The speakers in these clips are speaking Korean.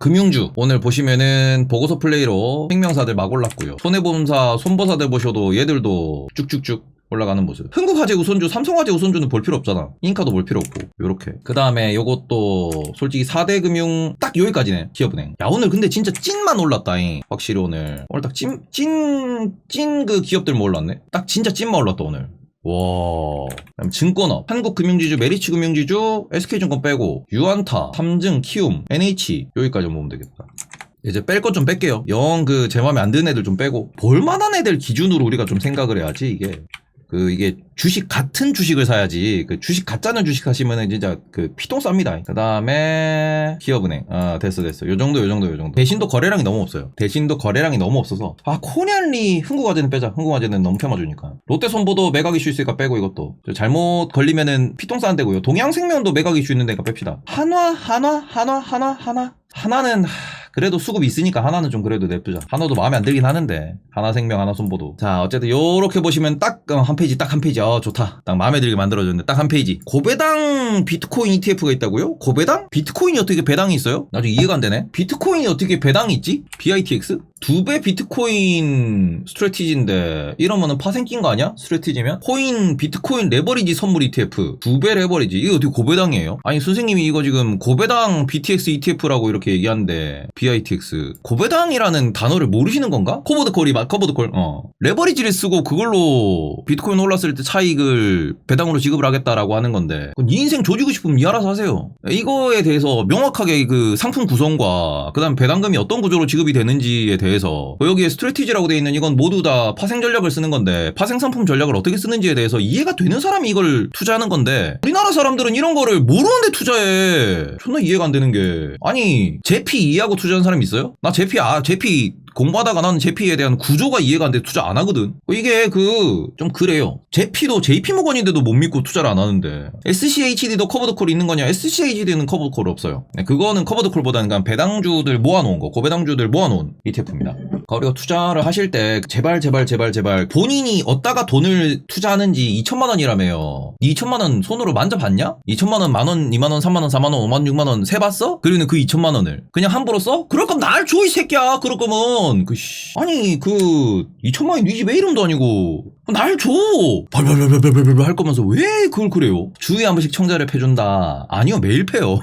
금융주 오늘 보시면은 보고서 플레이로 생명사들 막 올랐고요. 손해보험사 손보사들 보셔도 얘들도 쭉쭉쭉 올라가는 모습. 흥국화재 우선주, 삼성화재 우선주는 볼 필요 없잖아. 인카도 볼 필요 없고. 요렇게. 그 다음에 요것도 솔직히 4대 금융 딱 여기까지네. 기업은행. 야, 오늘 근데 진짜 찐만 올랐다잉. 확실히 오늘 딱 찐 그 기업들만 올랐네. 딱 진짜 찐만 올랐다 오늘. 와. 그다음 증권업, 한국금융지주, 메리츠금융지주, SK증권 빼고 유안타, 삼증, 키움, NH 여기까지 보면 되겠다. 이제 뺄 것 좀 뺄게요. 영 그 제 맘에 안 드는 애들 좀 빼고 볼만한 애들 기준으로 우리가 좀 생각을 해야지. 이게 주식 같은 주식을 사야지. 그 주식 가짜는 주식 하시면은 진짜 그 피똥 쌉니다. 그 다음에 기업은행. 됐어. 요 정도. 대신도 거래량이 너무 없어요. 코리안리 흥국화재는 빼자. 흥국화재는 너무 폄하주니까. 롯데손보도 매각 이슈 있으니까 빼고 이것도. 잘못 걸리면은 피똥 싸는 데고요. 동양생명도 매각 이슈 있는 데가 뺍시다. 하나는 그래도 수급이 있으니까 하나는 좀 그래도 냅두자. 하나도 마음에 안 들긴 하는데. 하나생명, 하나손보도. 자, 어쨌든 요렇게 보시면 딱 한 페이지. 좋다. 딱 마음에 들게 만들어줬는데 딱 한 페이지. 고배당 비트코인 ETF가 있다고요? 고배당? 비트코인이 어떻게 배당이 있어요? 나중에 이해가 안 되네. 비트코인이 어떻게 배당이 있지? BITX? 2배 비트코인 스트래티지인데 이러면은 파생 낀 거 아니야? 스트래티지면? 비트코인 레버리지 선물 ETF 2배 레버리지. 이게 어떻게 고배당이에요? 아니 선생님이 이거 지금 고배당 BTX ETF라고 이렇게 얘기하는데 BITX 고배당이라는 단어를 모르시는 건가? 커버드콜 레버리지를 쓰고 그걸로 비트코인 올랐을 때 차익을 배당으로 지급을 하겠다라고 하는 건데 네 인생 조지고 싶으면 니 알아서 하세요. 이거에 대해서 명확하게 그 상품 구성과 그 다음 배당금이 어떤 구조로 지급이 되는지에 대해서 여기에 스트래티지라고 되어 있는 이건 모두 다 파생 전략을 쓰는 건데 파생 상품 전략을 어떻게 쓰는지에 대해서 이해가 되는 사람이 이걸 투자하는 건데 우리나라 사람들은 이런 거를 모르는데 투자해. 존나 이해가 안 되는 게 아니 제피 이해하고 투자하는 사람이 있어요? 나 제피 공부하다가 나는 제피에 대한 구조가 이해가 안 돼 투자 안 하거든. 이게 좀 그래요. 제피도 JP모건인데도 못 믿고 투자를 안 하는데 SCHD도 커버드콜이 있는 거냐? SCHD는 커버드콜 없어요. 그거는 커버드콜보다는 그냥 배당주들 모아놓은 거, 고배당주들 모아놓은 ETF입니다. 우리가 투자를 하실 때 제발 본인이 어디다가 돈을 투자하는지 2천만 원이라며요. 2천만 원 손으로 만져봤냐? 2천만 원, 만 원, 2만 원, 3만 원, 4만 원, 5만 원, 6만 원 세봤어? 그리고 그 2천만 원을 그냥 함부로 써? 그럴 거면 날 줘 이 새끼야. 그럴 거면 아니 2천만 원이 네 집에 이름도 아니고 날 줘. 발발발발발발 할 거면서 왜 그걸 그래요? 주에 한 번씩 청자를 패준다. 아니요 매일 패요.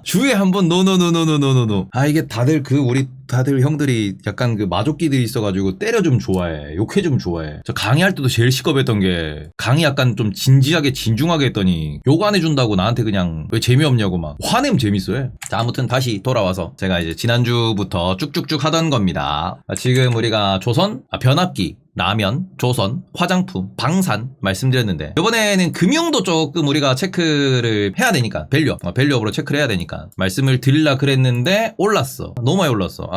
주에 한 번 노노노노노노노. 이게 다들 우리 다들 형들이 약간 마족기들이 있어가지고 때려 좀 좋아해. 욕해 좀 좋아해. 저 강의할 때도 제일 시겁했던 게 강의 약간 좀 진지하게 진중하게 했더니 욕 안 해준다고 나한테 그냥 왜 재미없냐고 막 화내면 재밌어해. 자 아무튼 다시 돌아와서 제가 이제 지난주부터 쭉쭉쭉 하던 겁니다. 지금 우리가 변압기 라면, 조선, 화장품, 방산 말씀드렸는데 이번에는 금융도 조금 우리가 체크를 해야 되니까 밸류업으로 체크를 해야 되니까 말씀을 드리려 그랬는데 올랐어. 너무 많이 올랐어.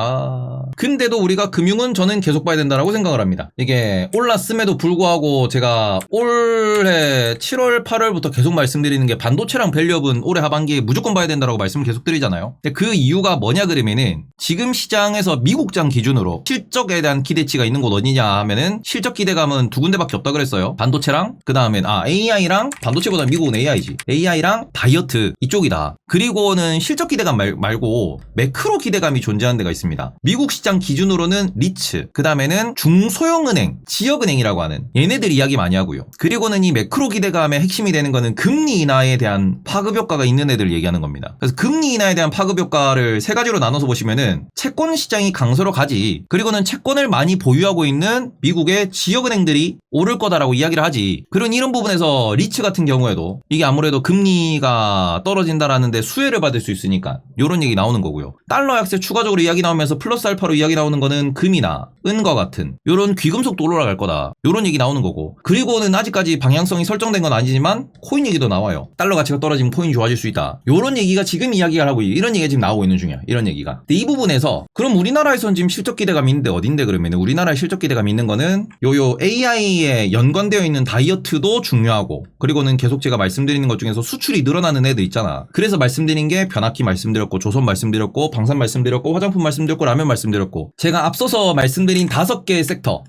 근데도 우리가 금융은 저는 계속 봐야 된다라고 생각을 합니다. 이게 올랐음에도 불구하고 제가 올해 7월, 8월부터 계속 말씀드리는 게 반도체랑 밸류업은 올해 하반기에 무조건 봐야 된다라고 말씀을 계속 드리잖아요. 근데 그 이유가 뭐냐 그러면은 지금 시장에서 미국장 기준으로 실적에 대한 기대치가 있는 곳 어디냐 하면은 실적 기대감은 두 군데밖에 없다 그랬어요. 반도체랑 그 다음엔 AI랑 반도체보다 미국은 AI지. AI랑 다이어트 이쪽이다. 그리고는 실적 기대감 말고 매크로 기대감이 존재하는 데가 있습니다. 미국 시장 기준으로는 리츠, 그 다음에는 중소형은행, 지역은행이라고 하는 얘네들 이야기 많이 하고요. 그리고는 이 매크로 기대감의 핵심이 되는 거는 금리 인하에 대한 파급 효과가 있는 애들 얘기하는 겁니다. 그래서 금리 인하에 대한 파급 효과를 세 가지로 나눠서 보시면은 채권 시장이 강세로 가지. 그리고는 채권을 많이 보유하고 있는 미국의 지역은행들이 오를 거다라고 이야기를 하지. 그런 이런 부분에서 리츠 같은 경우에도 이게 아무래도 금리가 떨어진다라는데 수혜를 받을 수 있으니까 요런 얘기 나오는 거고요. 달러 약세 추가적으로 이야기 나오면서 플러스 알파로 이야기 나오는 거는 금이나 은과 같은 요런 귀금속도 올라갈 거다. 요런 얘기 나오는 거고. 그리고는 아직까지 방향성이 설정된 건 아니지만 코인 얘기도 나와요. 달러 가치가 떨어지면 코인이 좋아질 수 있다. 요런 얘기가 지금 이야기를 하고 이런 얘기가 지금 나오고 있는 중이야. 이런 얘기가. 근데 이 부분에서 그럼 우리나라에선 지금 실적 기대감이 있는데 어딘데 그러면 우리나라의 실적 기대감이 있는 거는 거는 요요 AI에 연관되어 있는 다이어트도 중요하고, 그리고는 계속 제가 말씀드리는 것 중에서 수출이 늘어나는 애들 있잖아. 그래서 말씀드린 게 변압기 말씀드렸고, 조선 말씀드렸고, 방산 말씀드렸고, 화장품 말씀드렸고, 라면 말씀드렸고, 제가 앞서서 말씀드린 5개 섹터,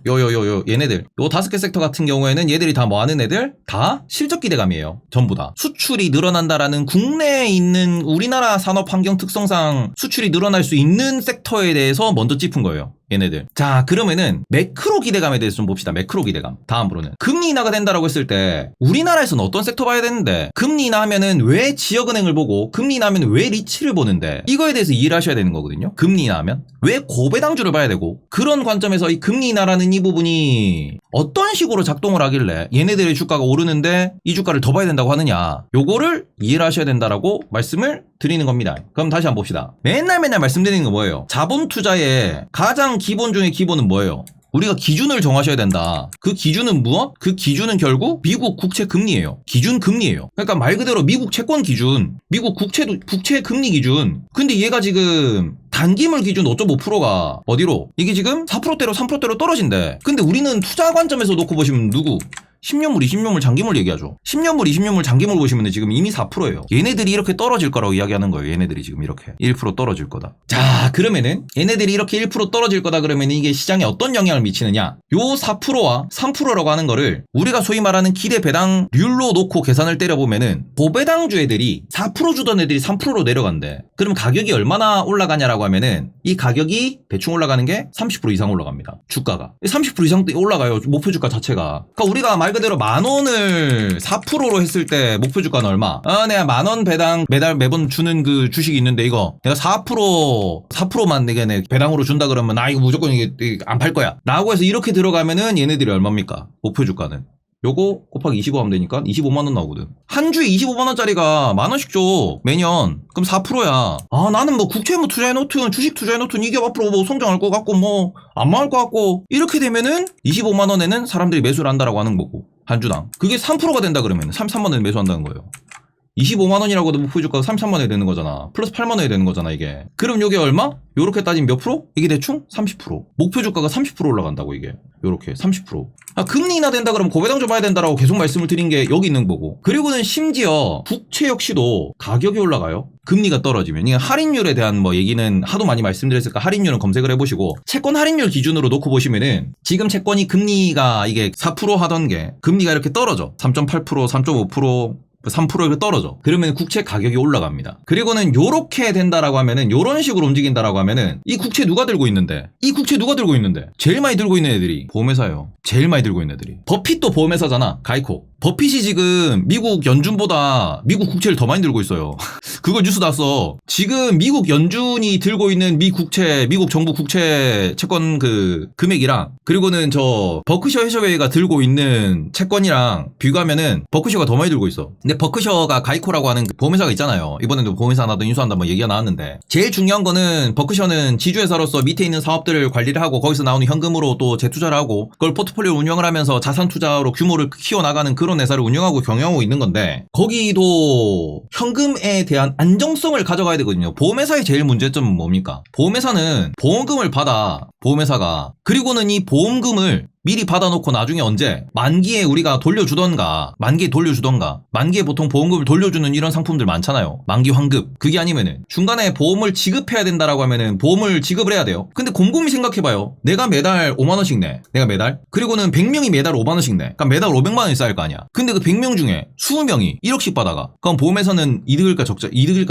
얘네들, 요 5개 섹터 같은 경우에는 얘들이 다 뭐 하는 애들? 다 실적 기대감이에요. 전부 다. 수출이 늘어난다라는 국내에 있는 우리나라 산업 환경 특성상 수출이 늘어날 수 있는 섹터에 대해서 먼저 짚은 거예요. 얘네들. 자, 그러면은 매크로 기대감에 대해서 좀 봅시다. 매크로 기대감. 다음으로는 금리 인하가 된다라고 했을 때 우리나라에서는 어떤 섹터 봐야 되는데, 금리 인하하면은 왜 지역은행을 보고, 금리 인하하면 왜 리츠를 보는데, 이거에 대해서 이해를 하셔야 되는 거거든요. 금리 인하하면 왜 고배당주를 봐야 되고, 그런 관점에서 이 금리 인하라는 이 부분이 어떤 식으로 작동을 하길래 얘네들의 주가가 오르는데 이 주가를 더 봐야 된다고 하느냐, 요거를 이해를 하셔야 된다라고 말씀을 드리는 겁니다. 그럼 다시 한번 봅시다. 맨날 말씀드리는 거 뭐예요? 자본 투자의 가장 기본 중에 기본은 뭐예요? 우리가 기준을 정하셔야 된다. 그 기준은 무엇? 그 기준은 결국 미국 국채 금리예요. 기준 금리예요. 그러니까 말 그대로 미국 채권 기준, 미국 국채 금리 기준. 근데 얘가 지금 단기물 기준 5.5%가 어디로? 이게 지금 4%대로 3%대로 떨어진대. 근데 우리는 투자 관점에서 놓고 보시면 누구? 10년물, 20년물, 장기물 얘기하죠. 10년물, 20년물, 장기물 보시면 지금 이미 4%예요. 얘네들이 이렇게 떨어질 거라고 이야기하는 거예요. 얘네들이 지금 이렇게 1% 떨어질 거다. 자, 그러면은 얘네들이 이렇게 1% 떨어질 거다 그러면 이게 시장에 어떤 영향을 미치느냐? 요 4%와 3%라고 하는 거를 우리가 소위 말하는 기대 배당률로 놓고 계산을 때려보면은 고배당주 애들이 4% 주던 애들이 3%로 내려간대. 그럼 가격이 얼마나 올라가냐라고 하면은 이 가격이 대충 올라가는 게 30% 이상 올라갑니다. 주가가 30% 이상 올라가요. 목표 주가 자체가. 그러니까 우리가 말 그대로 10,000원을 4%로 했을 때 목표 주가는 얼마? 내가 10,000원 배당 매번 주는 그 주식이 있는데 이거 내가 4%만 내게 배당으로 준다 그러면 이거 무조건 이게 안 팔 거야 라고 해서 이렇게 들어가면은 얘네들이 얼마입니까? 목표 주가는 요거 곱하기 25 하면 되니까 25만원 나오거든. 한 주에 25만원짜리가 만원씩 줘. 매년. 그럼 4%야. 나는 뭐 국채 뭐 투자해놓든 주식 투자해놓든 이게 앞으로 뭐 성장할 것 같고 뭐 안 망할 것 같고, 이렇게 되면은 25만원에는 사람들이 매수를 한다라고 하는 거고, 한 주당. 그게 3%가 된다 그러면 33만원에 매수한다는 거예요. 25만원이라고 해도 목표 주가가 33만원이 되는 거잖아. 플러스 8만원이 되는 거잖아, 이게. 그럼 요게 얼마? 요렇게 따지면 몇 프로? 이게 대충 30%. 목표 주가가 30% 올라간다고, 이게. 요렇게 30%. 금리 인하 된다 그러면 고배당주 봐야 된다라고 계속 말씀을 드린 게 여기 있는 거고. 그리고는 심지어 국채 역시도 가격이 올라가요. 금리가 떨어지면. 이게 할인율에 대한 뭐 얘기는 하도 많이 말씀드렸으니까 할인율은 검색을 해보시고, 채권 할인율 기준으로 놓고 보시면은 지금 채권이 금리가 이게 4% 하던 게 금리가 이렇게 떨어져. 3.8%, 3.5%, 3% 이렇게 떨어져. 그러면 국채 가격이 올라갑니다. 그리고는 요렇게 된다라고 하면은, 요런 식으로 움직인다라고 하면은 이 국채 누가 들고 있는데? 제일 많이 들고 있는 애들이 보험회사예요. 제일 많이 들고 있는 애들이. 버핏도 보험회사잖아. 가이코. 버핏이 지금 미국 연준보다 미국 국채를 더 많이 들고 있어요. 그거 뉴스 났어. 지금 미국 연준이 들고 있는 미국 정부 국채 채권 그 금액이랑, 그리고는 저 버크셔 해셔웨이가 들고 있는 채권이랑 비교하면은 버크셔가 더 많이 들고 있어. 근데 버크셔가 가이코라고 하는 보험회사가 있잖아요. 이번에도 보험회사 하나도 인수한다 뭐 얘기가 나왔는데, 제일 중요한 거는 버크셔는 지주회사로서 밑에 있는 사업들을 관리를 하고 거기서 나오는 현금으로 또 재투자를 하고 그걸 포트폴리오 운영을 하면서 자산 투자로 규모를 키워나가는 그런 회사를 운영하고 경영하고 있는 건데, 거기도 현금에 대한 안정성을 가져가야 되거든요. 보험회사의 제일 문제점은 뭡니까? 보험회사는 보험금을 받아, 보험회사가. 그리고는 이 보험금을 미리 받아놓고 나중에 언제 만기에 우리가 돌려주던가, 만기에 보통 보험금을 돌려주는 이런 상품들 많잖아요. 만기 환급. 그게 아니면은 중간에 보험을 지급해야 된다라고 하면은 보험을 지급을 해야 돼요. 근데 곰곰이 생각해봐요. 내가 매달 5만원씩 내. 그리고는 100명이 매달 5만원씩 내. 그럼 매달 500만원이 쌓일 거 아니야. 근데 그 100명 중에 20명이 1억씩 받아가. 그럼 보험회사는 이득일까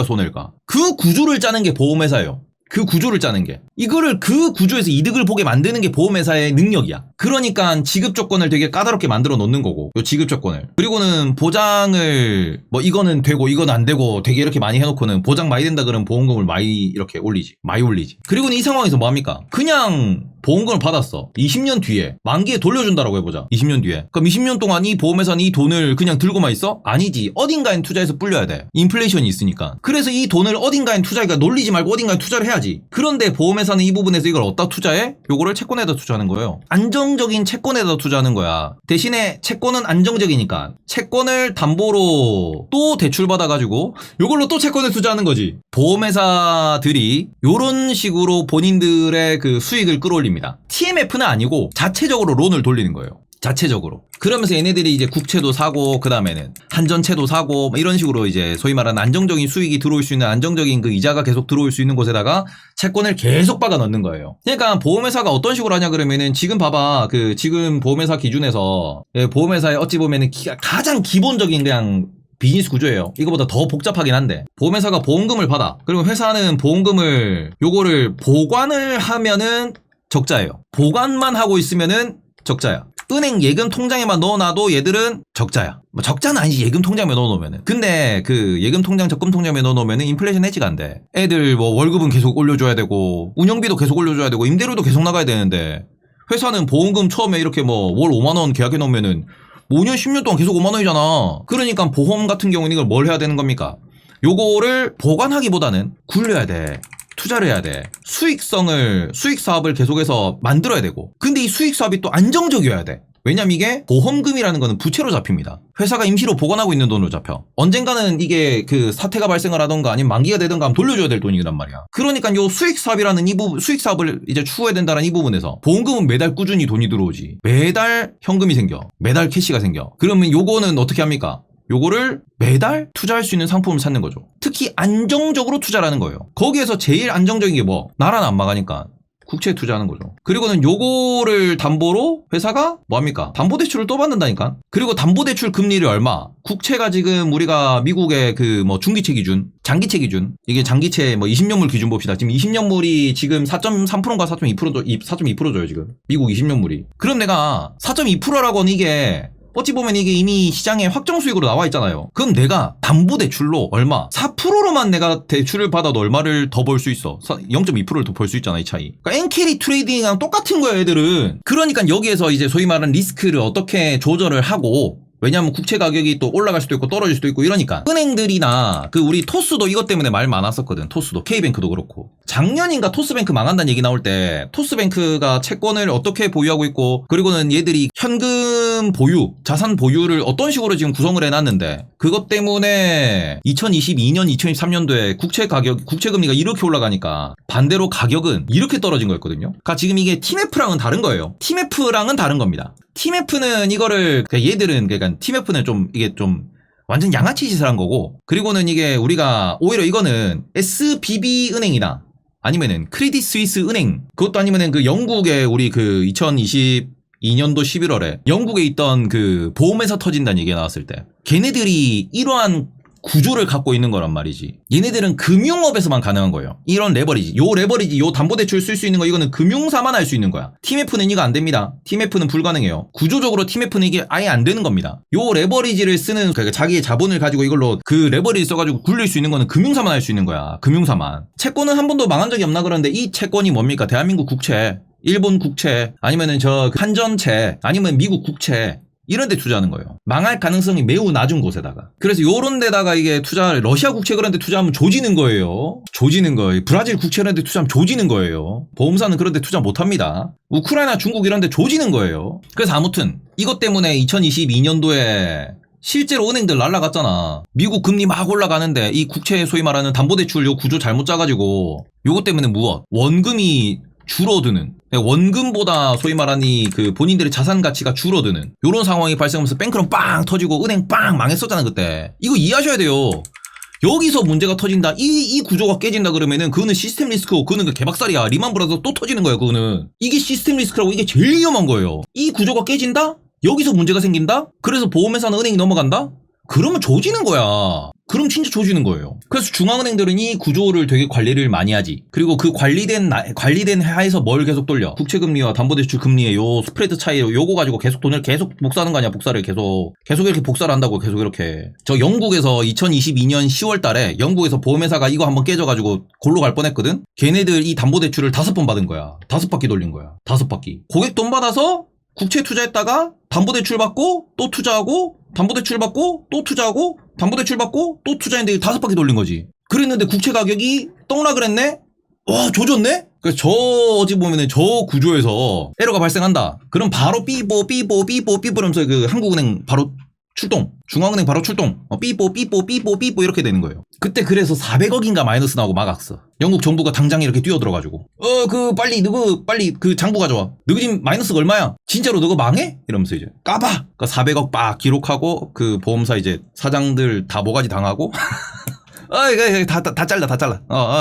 손해일까? 그 구조를 짜는 게 보험회사예요. 그 구조를 짜는 게. 이거를 그 구조에서 이득을 보게 만드는 게 보험회사의 능력이야. 그러니까 지급 조건을 되게 까다롭게 만들어 놓는 거고, 요 지급 조건을. 그리고는 보장을 뭐 이거는 되고 이건 안 되고 되게 이렇게 많이 해놓고는 보장 많이 된다 그러면 보험금을 많이 올리지. 그리고는 이 상황에서 뭐합니까? 그냥 보험금을 받았어. 20년 뒤에 만기에 돌려준다라고 해보자. 20년 뒤에. 그럼 20년 동안 이 보험회사는 이 돈을 그냥 들고만 있어? 아니지. 어딘가엔 투자해서 불려야 돼. 인플레이션이 있으니까. 그래서 이 돈을 어딘가엔 투자하니까 놀리지 말고 어딘가에 투자를 해야지. 그런데 보험회사는 이 부분에서 이걸 어디다 투자해? 요거를 채권에다 투자하는 거예요. 안정적인 채권에다 투자하는 거야. 대신에 채권은 안정적이니까 채권을 담보로 또 대출받아가지고 요걸로 또 채권에 투자하는 거지. 보험회사들이 요런 식으로 본인들의 그 수익을 끌어올립니다. 돌립니다. TMF는 아니고 자체적으로 론을 돌리는 거예요. 자체적으로. 그러면서 얘네들이 이제 국채도 사고, 그 다음에는 한전채도 사고, 뭐 이런 식으로 이제 소위 말하는 안정적인 수익이 들어올 수 있는, 안정적인 그 이자가 계속 들어올 수 있는 곳에다가 채권을 계속 박아 넣는 거예요. 그러니까 보험회사가 어떤 식으로 하냐 그러면은 지금 봐봐. 지금 보험회사 기준에서, 보험회사에 어찌 보면은 가장 기본적인 그냥 비즈니스 구조예요. 이거보다 더 복잡하긴 한데, 보험회사가 보험금을 받아. 그리고 회사는 보험금을 요거를 보관을 하면은 적자예요. 보관만 하고 있으면은 적자야. 은행 예금 통장에만 넣어놔도 얘들은 적자야. 뭐 적자는 아니지, 예금 통장에 넣어놓으면은. 근데 그 예금 통장, 적금 통장에 넣어놓으면은 인플레이션 해지가 안 돼. 애들 뭐 월급은 계속 올려줘야 되고, 운영비도 계속 올려줘야 되고, 임대료도 계속 나가야 되는데, 회사는 보험금 처음에 이렇게 뭐 월 5만원 계약해 놓으면은 5년, 10년 동안 계속 5만원이잖아. 그러니까 보험 같은 경우는 이걸 뭘 해야 되는 겁니까? 요거를 보관하기보다는 굴려야 돼. 투자를 해야 돼. 수익 사업을 계속해서 만들어야 되고. 근데 이 수익 사업이 또 안정적이어야 돼. 왜냐면 이게 보험금이라는 거는 부채로 잡힙니다. 회사가 임시로 보관하고 있는 돈으로 잡혀. 언젠가는 이게 그 사태가 발생을 하던가 아니면 만기가 되던가 하면 돌려줘야 될 돈이란 말이야. 그러니까 요 수익 사업이라는 이 부분, 수익 사업을 이제 추구해야 된다는 이 부분에서 보험금은 매달 꾸준히 돈이 들어오지. 매달 현금이 생겨. 매달 캐시가 생겨. 그러면 요거는 어떻게 합니까? 요거를 매달 투자할 수 있는 상품을 찾는 거죠. 특히 안정적으로 투자라는 거예요. 거기에서 제일 안정적인 게 뭐? 나라는 안 망하니까 국채에 투자하는 거죠. 그리고는 요거를 담보로 회사가 뭐합니까? 담보대출을 또 받는다니까? 그리고 담보대출 금리를 얼마? 국채가 지금 우리가 미국의 그 뭐 중기채 기준, 장기채 기준, 이게 장기채 뭐 20년물 기준 봅시다. 지금 20년물이 지금 4.3%인가 4.2%줘요, 지금. 미국 20년물이. 그럼 내가 4.2%라고 하는 이게 어찌 보면 이게 이미 시장에 확정 수익으로 나와 있잖아요. 그럼 내가 담보대출로 얼마? 4%로만 내가 대출을 받아도 얼마를 더 벌 수 있어? 0.2%를 더 벌 수 있잖아, 이 차이. 그러니까 엔캐리 트레이딩이랑 똑같은 거야, 애들은. 그러니까 여기에서 이제 소위 말하는 리스크를 어떻게 조절을 하고, 왜냐면 국채 가격이 또 올라갈 수도 있고 떨어질 수도 있고 이러니까 은행들이나 그 우리 토스도 이것 때문에 말 많았었거든. 토스도 K뱅크도 그렇고 작년인가 토스뱅크 망한다는 얘기 나올 때 토스뱅크가 채권을 어떻게 보유하고 있고 그리고는 얘들이 현금 보유 자산 보유를 어떤 식으로 지금 구성을 해놨는데 그것 때문에 2022년 2023년도에 국채 금리가 이렇게 올라가니까 반대로 가격은 이렇게 떨어진 거였거든요. 그러니까 지금 이게 TMF랑은 다른 거예요. TMF랑은 다른 겁니다. TMF는 이거를 얘들은 그러니까 TMF는 좀 이게 좀 완전 양아치 짓을 한 거고 그리고는 이게 우리가 오히려 이거는 SBB 은행이나 아니면은 크레딧 스위스 은행 그것도 아니면은 그 영국의 우리 그 2022년도 11월에 영국에 있던 그 보험에서 터진다는 얘기가 나왔을 때 걔네들이 이러한 구조를 갖고 있는 거란 말이지. 얘네들은 금융업에서만 가능한 거예요. 이런 레버리지. 요 담보대출 쓸 수 있는 거 이거는 금융사만 할 수 있는 거야. TMF는 이거 안 됩니다. TMF는 불가능해요. 구조적으로 TMF는 이게 아예 안 되는 겁니다. 요 레버리지를 쓰는 그러니까 자기의 자본을 가지고 이걸로 그 레버리지 써가지고 굴릴 수 있는 거는 금융사만 할 수 있는 거야. 금융사만. 채권은 한 번도 망한 적이 없나 그러는데 이 채권이 뭡니까? 대한민국 국채, 일본 국채, 아니면은 저 한전채, 아니면 미국 국채. 이런 데 투자하는 거예요. 망할 가능성이 매우 낮은 곳에다가. 그래서 요런 데다가 이게 러시아 국채 그런 데 투자하면 조지는 거예요. 조지는 거예요. 브라질 국채 그런 데 투자하면 조지는 거예요. 보험사는 그런 데 투자 못 합니다. 우크라이나, 중국 이런 데 조지는 거예요. 그래서 아무튼 이것 때문에 2022년도에 실제로 은행들 날라갔잖아. 미국 금리 막 올라가는데 이 국채 소위 말하는 담보대출 요 구조 잘못 짜가지고 요것 때문에 무엇? 원금이 줄어드는 원금보다 소위 말하는 그 본인들의 자산 가치가 줄어드는 요런 상황이 발생하면서 뱅크런 빵 터지고 은행 빵 망했었잖아 그때. 이거 이해하셔야 돼요. 여기서 문제가 터진다 이 구조가 깨진다 그러면은 그거는 시스템 리스크고 그거는 그 개박살이야. 리만 브라더 또 터지는 거야. 그거는 이게 시스템 리스크라고 이게 제일 위험한 거예요. 이 구조가 깨진다? 여기서 문제가 생긴다? 그래서 보험회사는 은행이 넘어간다? 그러면 조지는 거야. 그럼 진짜 조지는 거예요. 그래서 중앙은행들은 이 구조를 되게 관리를 많이 하지. 그리고 그 관리된 하에서 뭘 계속 돌려? 국채금리와 담보대출 금리의 요 스프레드 차이 요거 가지고 계속 돈을 계속 복사하는 거 아니야? 복사를 계속 이렇게 복사를 한다고 계속 이렇게. 저 영국에서 2022년 10월 달에 영국에서 보험회사가 이거 한번 깨져가지고 골로 갈 뻔했거든? 걔네들 이 담보대출을 5번 받은 거야. 5바퀴 돌린 거야. 5바퀴. 고객 돈 받아서 국채 투자했다가 담보대출 받고 또 투자하고 담보대출 받고 또 투자하고 담보대출 받고 또 투자했는데 5바퀴 돌린 거지. 그랬는데 국채 가격이 떡라 그랬네? 와 조졌네? 그래서 어찌 보면은 저 구조에서 에러가 발생한다. 그럼 바로 삐뽀 하면서 그 한국은행 바로 출동. 중앙은행 바로 출동. 삐뽀 삐뽀 삐뽀 삐뽀 이렇게 되는 거예요. 그때 그래서 400억인가 마이너스 나오고 막았어. 영국 정부가 당장 이렇게 뛰어들어가지고 빨리 그 장부 가져와. 너희 지금 마이너스가 얼마야? 진짜로 너가 망해? 이러면서 이제 까봐. 그러니까 400억 빡 기록하고 그 보험사 이제 사장들 다 모가지 당하고 다 잘라.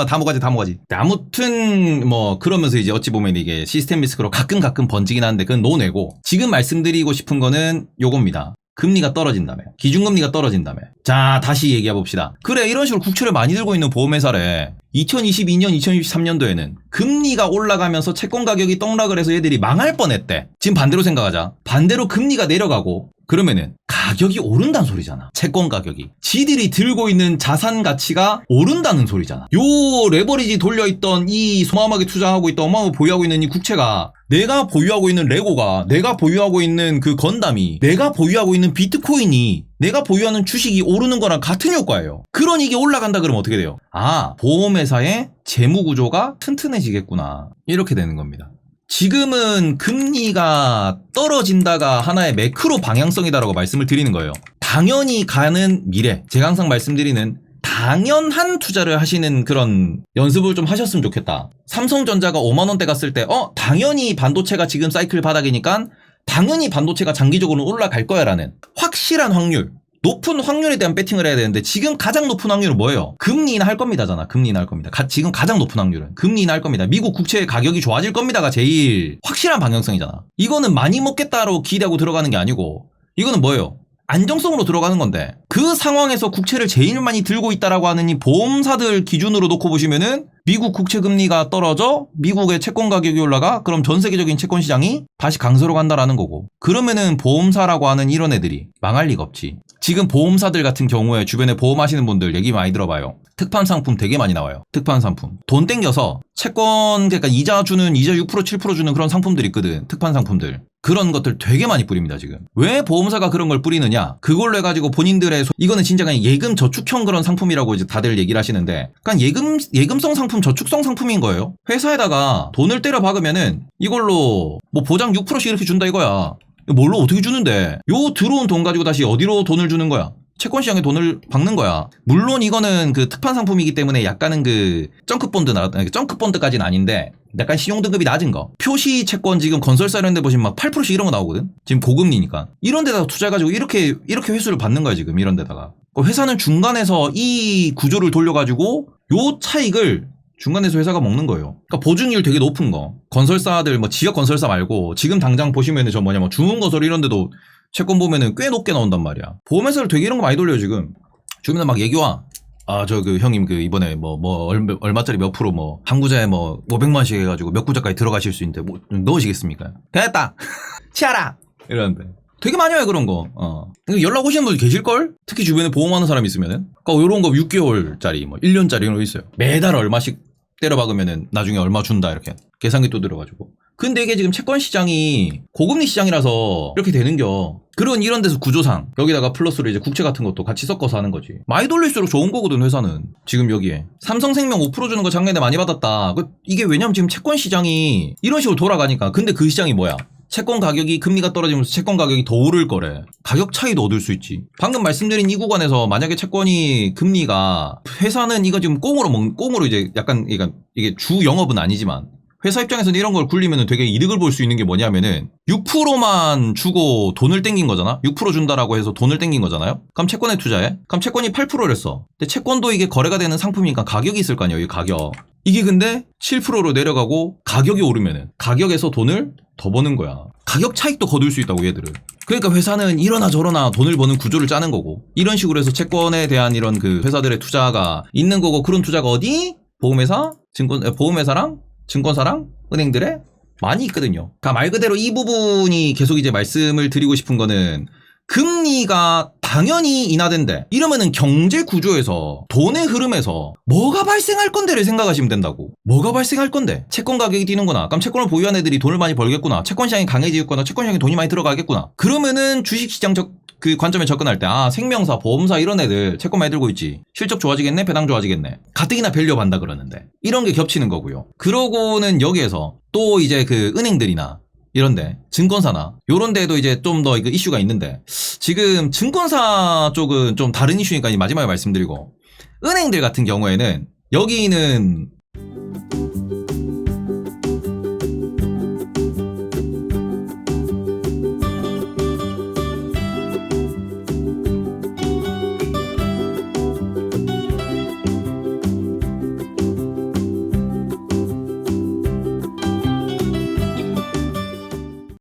다 모가지. 아무튼, 그러면서 이제 어찌 보면 이게 시스템 리스크로 가끔 번지긴 하는데 그건 노내고, 지금 말씀드리고 싶은 거는 요겁니다. 금리가 떨어진다며. 기준금리가 떨어진다며. 자, 다시 얘기해봅시다. 그래, 이런 식으로 국채를 많이 들고 있는 보험회사래. 2022년, 2023년도에는 금리가 올라가면서 채권 가격이 떡락을 해서 얘들이 망할 뻔했대. 지금 반대로 생각하자. 반대로 금리가 내려가고, 그러면은 가격이 오른다는 소리잖아. 채권 가격이. 지들이 들고 있는 자산 가치가 오른다는 소리잖아. 요 레버리지 돌려있던 이 소마하게 투자하고 있던 어마어마하게 보유하고 있는 이 국채가, 내가 보유하고 있는 레고가, 내가 보유하고 있는 그 건담이, 내가 보유하고 있는 비트코인이, 내가 보유하는 주식이 오르는 거랑 같은 효과예요. 그러니 이게 올라간다 그러면 어떻게 돼요? 아, 보험회사의 재무구조가 튼튼해지겠구나. 이렇게 되는 겁니다. 지금은 금리가 떨어진다가 하나의 매크로 방향성이다라고 말씀을 드리는 거예요. 당연히 가는 미래, 제가 항상 말씀드리는 당연한 투자를 하시는 그런 연습을 좀 하셨으면 좋겠다. 삼성전자가 5만원대 갔을 때 당연히 반도체가 지금 사이클 바닥이니까 당연히 반도체가 장기적으로 올라갈 거야 라는 확실한 확률, 높은 확률에 대한 배팅을 해야 되는데, 지금 가장 높은 확률은 뭐예요? 금리 인하할 겁니다잖아. 금리 인하할 겁니다. 지금 가장 높은 확률은 금리 인하할 겁니다. 미국 국채의 가격이 좋아질 겁니다가 제일 확실한 방향성이잖아. 이거는 많이 먹겠다로 기대하고 들어가는 게 아니고, 이거는 뭐예요? 안정성으로 들어가는 건데, 그 상황에서 국채를 제일 많이 들고 있다라고 하는 이 보험사들 기준으로 놓고 보시면은 미국 국채 금리가 떨어져 미국의 채권 가격이 올라가, 그럼 전 세계적인 채권 시장이 다시 강세로 간다라는 거고, 그러면은 보험사라고 하는 이런 애들이 망할 리가 없지. 지금 보험사들 같은 경우에 주변에 보험하시는 분들 얘기 많이 들어봐요. 특판 상품 되게 많이 나와요. 특판 상품. 돈 땡겨서 채권, 그러니까 이자 6% 7% 주는 그런 상품들이 있거든. 특판 상품들. 그런 것들 되게 많이 뿌립니다, 지금. 왜 보험사가 그런 걸 뿌리느냐? 그걸로 해가지고 본인들의, 이거는 진짜 그냥 예금 저축형 그런 상품이라고 이제 다들 얘기를 하시는데, 그냥 예금성 상품, 저축성 상품인 거예요. 회사에다가 돈을 때려 박으면은 이걸로 보장 6%씩 이렇게 준다 이거야. 뭘로 어떻게 주는데? 요 들어온 돈 가지고 다시 어디로 돈을 주는 거야? 채권 시장에 돈을 박는 거야. 물론 이거는 그 특판 상품이기 때문에 약간은 그 점크본드까지는 아닌데, 약간 신용등급이 낮은 거. 표시 채권 지금 건설사 이런 데 보시면 막 8%씩 이런 거 나오거든? 지금 고금리니까. 이런 데다가 투자해가지고 이렇게 회수를 받는 거야, 지금. 이런 데다가. 회사는 중간에서 이 구조를 돌려가지고 요 차익을 중간에서 회사가 먹는 거예요. 그러니까 보증률 되게 높은 거. 건설사들, 지역 건설사 말고, 지금 당장 보시면은 주문건설 이런 데도 채권 보면은 꽤 높게 나온단 말이야. 보험회사를 되게 이런 거 많이 돌려요, 지금. 주변에 막 얘기 와. 형님, 이번에 얼마짜리 몇 프로 한구자에 500만원씩 해가지고 몇 구자까지 들어가실 수 있는데, 넣으시겠습니까? 됐다! 치아라! 이러는데. 되게 많이 와요, 그런 거. 연락 오시는 분들 계실걸? 특히 주변에 보험하는 사람 있으면은. 그러니까 요런 거 6개월짜리, 1년짜리 이런 거 있어요. 매달 얼마씩 때려박으면은 나중에 얼마 준다, 이렇게. 계산기 또 들어가지고. 근데 이게 지금 채권 시장이 고금리 시장이라서 이렇게 되는겨. 그런 이런 데서 구조상 여기다가 플러스로 이제 국채 같은 것도 같이 섞어서 하는 거지. 많이 돌릴수록 좋은 거거든, 회사는. 지금 여기에 삼성생명 5% 주는 거 작년에 많이 받았다. 이게 왜냐면 지금 채권 시장이 이런 식으로 돌아가니까. 근데 그 시장이 뭐야? 채권 가격이, 금리가 떨어지면서 채권 가격이 더 오를 거래. 가격 차이도 얻을 수 있지. 방금 말씀드린 이 구간에서 만약에 채권이, 금리가, 회사는 이거 지금 꽁으로 이제 약간, 이게 주 영업은 아니지만 회사 입장에서는 이런 걸 굴리면 되게 이득을 볼 수 있는 게 뭐냐면은 6%만 주고 돈을 땡긴 거잖아? 6% 준다라고 해서 돈을 땡긴 거잖아요? 그럼 채권에 투자해? 그럼 채권이 8%를 써. 근데 채권도 이게 거래가 되는 상품이니까 가격이 있을 거 아니에요, 이 가격. 이게 근데 7%로 내려가고 가격이 오르면은 가격에서 돈을 더 버는 거야. 가격 차익도 거둘 수 있다고, 얘들은. 그러니까 회사는 이러나 저러나 돈을 버는 구조를 짜는 거고, 이런 식으로 해서 채권에 대한 이런 그 회사들의 투자가 있는 거고, 그런 투자가 어디? 보험회사랑 증권사랑 은행들에 많이 있거든요. 그러니까 말 그대로 이 부분이 계속 이제 말씀을 드리고 싶은 거는, 금리가 당연히 인하된대. 이러면은 경제 구조에서, 돈의 흐름에서 뭐가 발생할 건데를 생각하시면 된다고. 뭐가 발생할 건데? 채권 가격이 뛰는구나. 그럼 채권을 보유한 애들이 돈을 많이 벌겠구나. 채권 시장이 강해지겠구나. 채권 시장에 돈이 많이 들어가겠구나. 그러면은 주식시장 그 관점에 접근할 때, 생명사, 보험사 이런 애들 채권 많이 들고 있지. 실적 좋아지겠네? 배당 좋아지겠네. 가뜩이나 밸류업 한다 그러는데. 이런 게 겹치는 거고요. 그러고는 여기에서 또 이제 그 은행들이나 이런데 증권사나 요런 데도 이제 좀 더 이슈가 있는데 지금 증권사 쪽은 좀 다른 이슈니까 마지막에 말씀드리고 은행들 같은 경우에는 여기는